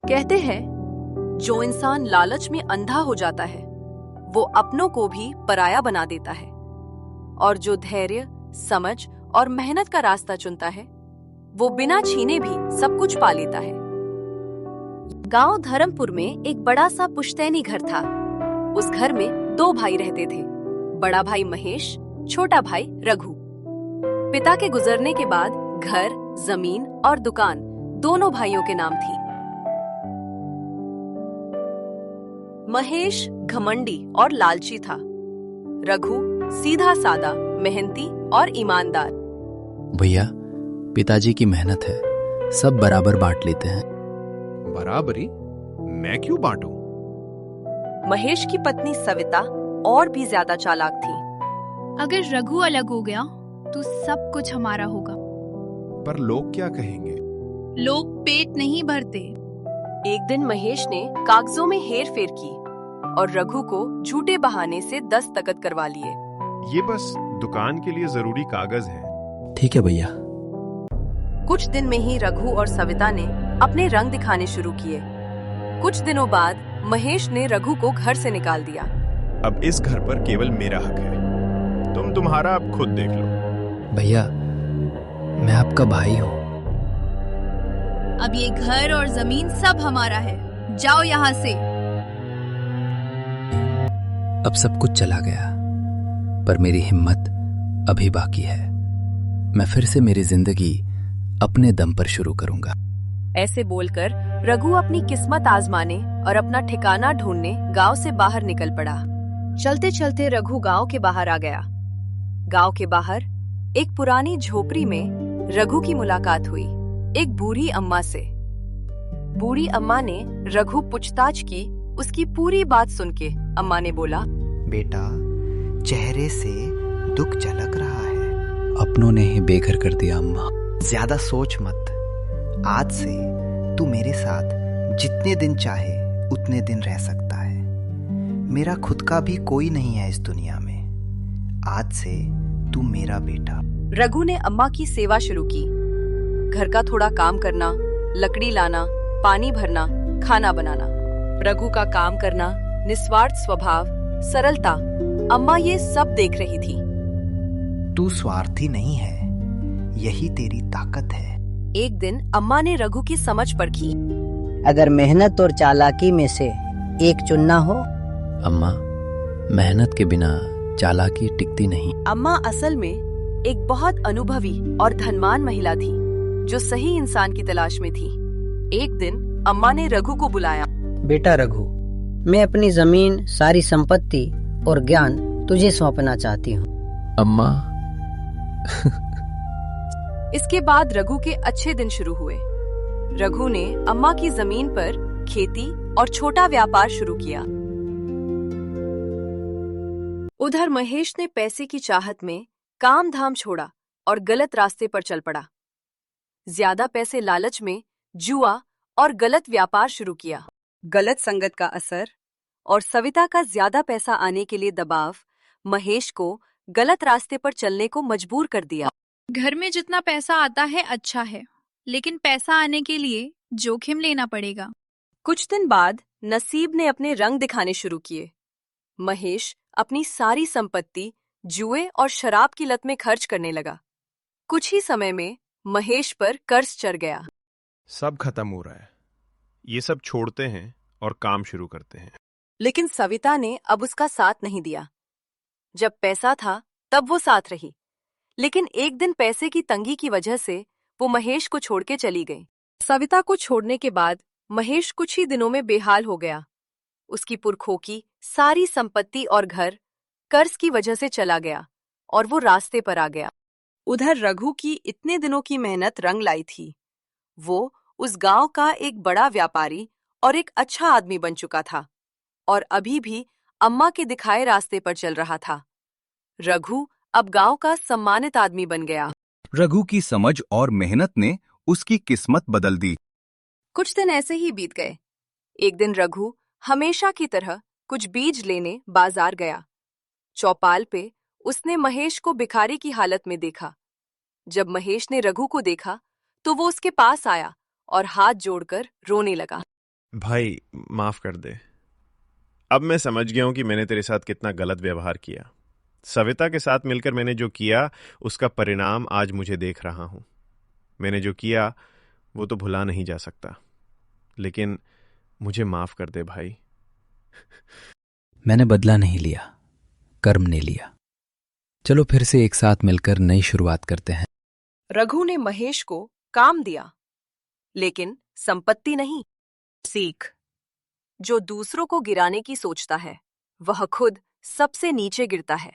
कहते हैं जो इंसान लालच में अंधा हो जाता है वो अपनों को भी पराया बना देता है, और जो धैर्य, समझ और मेहनत का रास्ता चुनता है वो बिना छीने भी सब कुछ पा लेता है। गांव धर्मपुर में एक बड़ा सा पुश्तैनी घर था। उस घर में दो भाई रहते थे, बड़ा भाई महेश, छोटा भाई रघु। पिता के गुजरने के बाद घर, जमीन और दुकान दोनों भाइयों के नाम थी। महेश घमंडी और लालची था, रघु सीधा सादा, मेहनती और ईमानदार। भैया, पिताजी की मेहनत है, सब बराबर बांट लेते हैं। बराबरी? मैं क्यों बांटूं? महेश की पत्नी सविता और भी ज्यादा चालाक थी। अगर रघु अलग हो गया तो सब कुछ हमारा होगा। पर लोग क्या कहेंगे? लोग पेट नहीं भरते। एक दिन महेश ने कागजों में हेर फेर की और रघु को झूठे बहाने से दस्तखत करवा लिए। ये बस दुकान के लिए जरूरी कागज है। ठीक है भैया। कुछ दिन में ही रघु और सविता ने अपने रंग दिखाने शुरू किए। कुछ दिनों बाद महेश ने रघु को घर से निकाल दिया। अब इस घर पर केवल मेरा हक है, तुम तुम्हारा अब खुद देख लो। भैया, मैं आपका भाई हूँ। अब ये घर और जमीन सब हमारा है, जाओ यहाँ से। अब सब कुछ चला गया, पर मेरी हिम्मत अभी बाकी है। मैं फिर से मेरी जिंदगी अपने दम पर शुरू करूंगा। ऐसे बोलकर रघु अपनी किस्मत आजमाने और अपना ठिकाना ढूंढने गांव से बाहर निकल पड़ा। चलते चलते रघु गांव के बाहर आ गया। गांव के बाहर एक पुरानी झोपड़ी में रघु की मुलाकात हुई एक बूढ़ी अम्मा से। बूढ़ी अम्मा ने रघु पूछताछ की। उसकी पूरी बात सुन के अम्मा ने बोला, बेटा, चेहरे से दुख झलक रहा है। अपनों ने ही बेघर कर दिया अम्मा। ज्यादा सोच मत। आज से तू मेरे साथ जितने दिन चाहे उतने दिन रह सकता है। मेरा खुद का भी कोई नहीं है इस दुनिया में। आज से तू मेरा बेटा। रघु ने अम्मा की सेवा शुरू की। घर का थोड़ा काम करना, लकड़ी लाना, पानी भरना, खाना बनाना। रघु का काम करना, निस्वार्थ स्वभाव, सरलता, अम्मा ये सब देख रही थी। तू स्वार्थी नहीं है, यही तेरी ताकत है। एक दिन अम्मा ने रघु की समझ परखी। अगर मेहनत और चालाकी में से एक चुनना हो। अम्मा, मेहनत के बिना चालाकी टिकती नहीं। अम्मा असल में एक बहुत अनुभवी और धनवान महिला थी जो सही इंसान की तलाश में थी। एक दिन अम्मा ने रघु को बुलाया। बेटा रघु, मैं अपनी जमीन, सारी संपत्ति और ज्ञान तुझे सौंपना चाहती हूँ। अम्मा। इसके बाद रघु के अच्छे दिन शुरू हुए। रघु ने अम्मा की जमीन पर खेती और छोटा व्यापार शुरू किया। उधर महेश ने पैसे की चाहत में काम धाम छोड़ा और गलत रास्ते पर चल पड़ा। ज्यादा पैसे लालच में जुआ और गलत व्यापार शुरू किया। गलत संगत का असर और सविता का ज्यादा पैसा आने के लिए दबाव महेश को गलत रास्ते पर चलने को मजबूर कर दिया। घर में जितना पैसा आता है अच्छा है, लेकिन पैसा आने के लिए जोखिम लेना पड़ेगा। कुछ दिन बाद नसीब ने अपने रंग दिखाने शुरू किए। महेश अपनी सारी संपत्ति जुए और शराब की लत में खर्च करने लगा। कुछ ही समय में महेश पर कर्ज चढ़ गया। सब खत्म हो रहा है, ये सब छोड़ते हैं और काम शुरू करते हैं। लेकिन सविता ने अब उसका साथ नहीं दिया। जब पैसा था तब वो साथ रही, लेकिन एक दिन पैसे की तंगी की वजह से वो महेश को छोड़ के चली गई। सविता को छोड़ने के बाद महेश कुछ ही दिनों में बेहाल हो गया। उसकी पुरखों की सारी संपत्ति और घर कर्ज की वजह से चला गया और वो रास्ते पर आ गया। उधर रघु की इतने दिनों की मेहनत रंग लाई थी। वो उस गांव का एक बड़ा व्यापारी और एक अच्छा आदमी बन चुका था और अभी भी अम्मा के दिखाए रास्ते पर चल रहा था। रघु अब गांव का सम्मानित आदमी बन गया। रघु की समझ और मेहनत ने उसकी किस्मत बदल दी। कुछ दिन ऐसे ही बीत गए। एक दिन रघु हमेशा की तरह कुछ बीज लेने बाजार गया। चौपाल पे उसने महेश को भिखारी की हालत में देखा। जब महेश ने रघु को देखा तो वो उसके पास आया और हाथ जोड़कर रोने लगा। भाई माफ कर दे। अब मैं समझ गया हूं कि मैंने तेरे साथ कितना गलत व्यवहार किया। सविता के साथ मिलकर मैंने जो किया उसका परिणाम आज मुझे देख रहा हूं। मैंने जो किया वो तो भुला नहीं जा सकता, लेकिन मुझे माफ कर दे भाई। मैंने बदला नहीं लिया, कर्म ने लिया। चलो फिर से एक साथ मिलकर नई शुरुआत करते हैं। रघु ने महेश को काम दिया, लेकिन संपत्ति नहीं। सीख, जो दूसरों को गिराने की सोचता है वह खुद सबसे नीचे गिरता है।